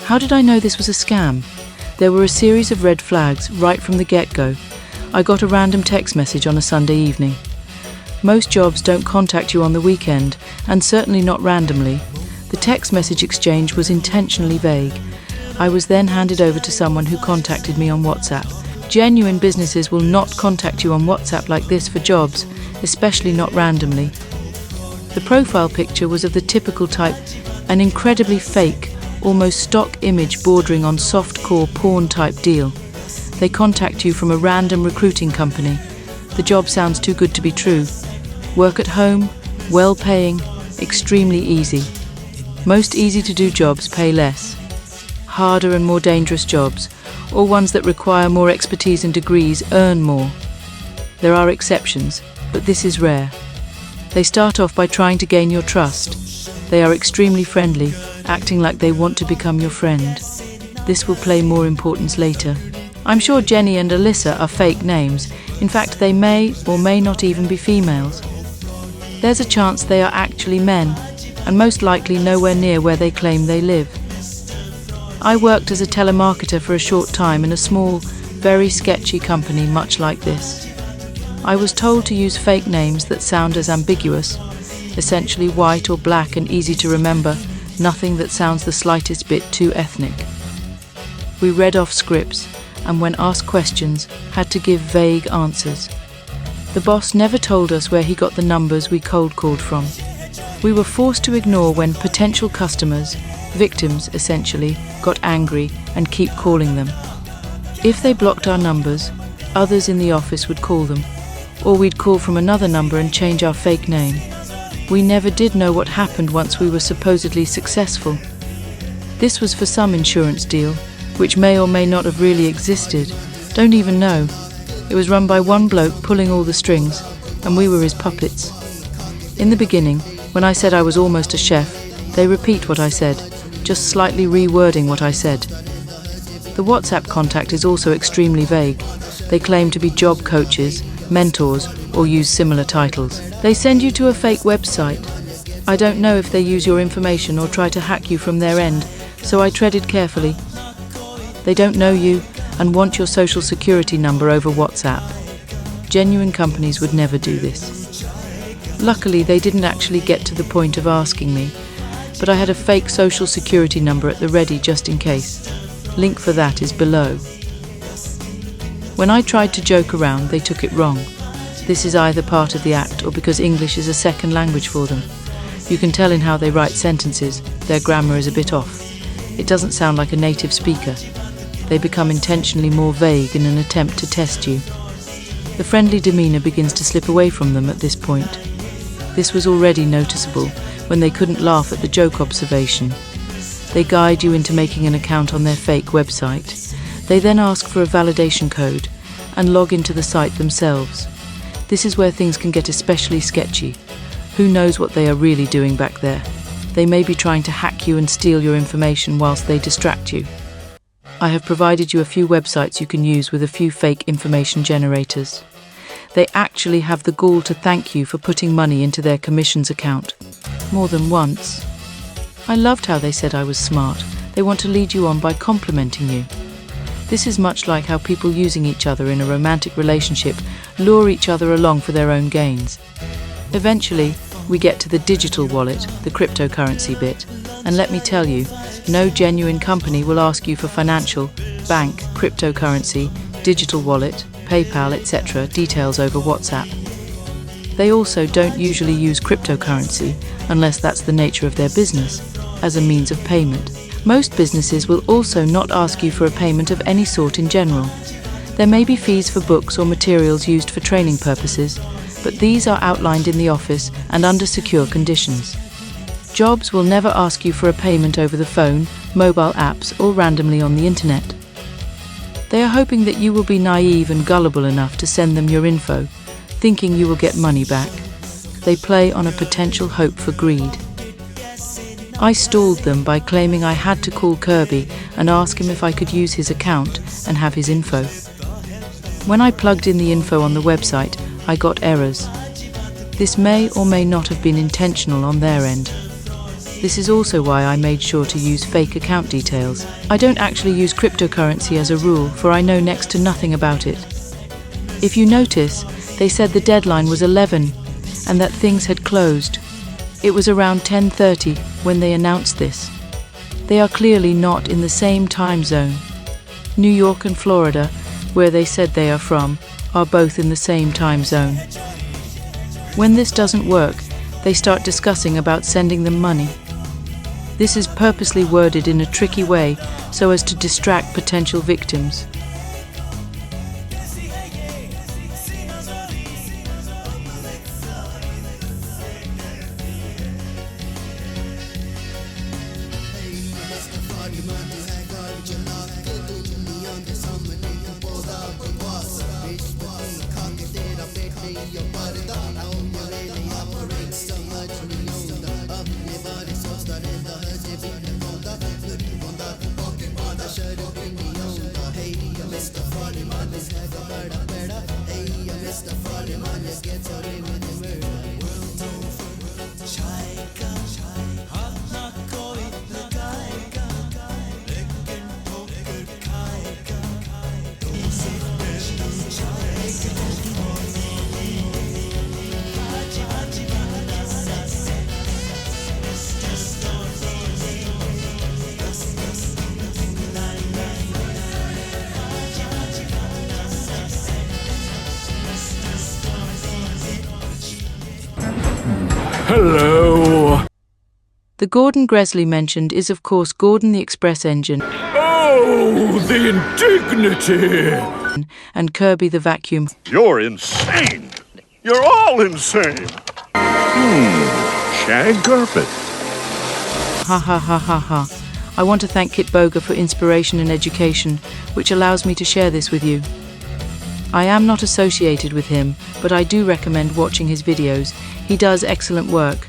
How did I know this was a scam? There were a series of red flags right from the get-go. I got a random text message on a Sunday evening. Most jobs don't contact you on the weekend, and certainly not randomly. The text message exchange was intentionally vague. I was then handed over to someone who contacted me on WhatsApp. Genuine businesses will not contact you on WhatsApp like this for jobs, especially not randomly. The profile picture was of the typical type, an incredibly fake, almost stock image bordering on soft-core porn type deal. They contact you from a random recruiting company. The job sounds too good to be true. Work at home, well-paying, extremely easy. Most easy-to-do jobs pay less. Harder and more dangerous jobs, or ones that require more expertise and degrees, earn more. There are exceptions, but this is rare. They start off by trying to gain your trust. They are extremely friendly, acting like they want to become your friend. This will play more importance later. I'm sure Jenny and Alyssa are fake names. In fact, they may or may not even be females. There's a chance they are actually men, and most likely nowhere near where they claim they live. I worked as a telemarketer for a short time in a small, very sketchy company much like this. I was told to use fake names that sound as ambiguous, essentially white or black and easy to remember, nothing that sounds the slightest bit too ethnic. We read off scripts, and when asked questions, had to give vague answers. The boss never told us where he got the numbers we cold called from. We were forced to ignore when potential customers, victims essentially, got angry and keep calling them. If they blocked our numbers, others in the office would call them, or we'd call from another number and change our fake name. We never did know what happened once we were supposedly successful. This was for some insurance deal, which may or may not have really existed. Don't even know. It was run by one bloke pulling all the strings, and we were his puppets. In the beginning, when I said I was almost a chef, they repeat what I said, just slightly rewording what I said. The WhatsApp contact is also extremely vague. They claim to be job coaches, mentors, or use similar titles. They send you to a fake website. I don't know if they use your information or try to hack you from their end, so I treaded carefully. They don't know you and want your social security number over WhatsApp. Genuine companies would never do this. Luckily, they didn't actually get to the point of asking me, but I had a fake social security number at the ready just in case. Link for that is below. When I tried to joke around, they took it wrong. This is either part of the act or because English is a second language for them. You can tell in how they write sentences, their grammar is a bit off. It doesn't sound like a native speaker. They become intentionally more vague in an attempt to test you. The friendly demeanour begins to slip away from them at this point. This was already noticeable when they couldn't laugh at the joke observation. They guide you into making an account on their fake website. They then ask for a validation code and log into the site themselves. This is where things can get especially sketchy. Who knows what they are really doing back there? They may be trying to hack you and steal your information whilst they distract you. I have provided you a few websites you can use with a few fake information generators. They actually have the gall to thank you for putting money into their commissions account. More than once. I loved how they said I was smart. They want to lead you on by complimenting you. This is much like how people using each other in a romantic relationship lure each other along for their own gains. Eventually, we get to the digital wallet, the cryptocurrency bit, and let me tell you, no genuine company will ask you for financial, bank, cryptocurrency, digital wallet, PayPal, etc. details over WhatsApp. They also don't usually use cryptocurrency, unless that's the nature of their business, as a means of payment. Most businesses will also not ask you for a payment of any sort in general. There may be fees for books or materials used for training purposes, but these are outlined in the office and under secure conditions. Jobs will never ask you for a payment over the phone, mobile apps, or randomly on the internet. They are hoping that you will be naive and gullible enough to send them your info, thinking you will get money back. They play on a potential hope for greed. I stalled them by claiming I had to call Kirby and ask him if I could use his account and have his info. When I plugged in the info on the website, I got errors. This may or may not have been intentional on their end. This is also why I made sure to use fake account details. I don't actually use cryptocurrency as a rule, for I know next to nothing about it. If you notice, they said the deadline was 11 and that things had closed. It was around 10:30 when they announced this. They are clearly not in the same time zone. New York and Florida, where they said they are from, are both in the same time zone. When this doesn't work, they start discussing about sending them money. This is purposely worded in a tricky way so as to distract potential victims. Hello. The Gordon Gresley mentioned is of course Gordon the Express Engine. Oh, the indignity! And Kirby the Vacuum. You're insane. You're all insane. Shag carpet. Ha ha ha ha ha. I want to thank Kit Boga for inspiration and education, which allows me to share this with you. I am not associated with him, but I do recommend watching his videos. He does excellent work.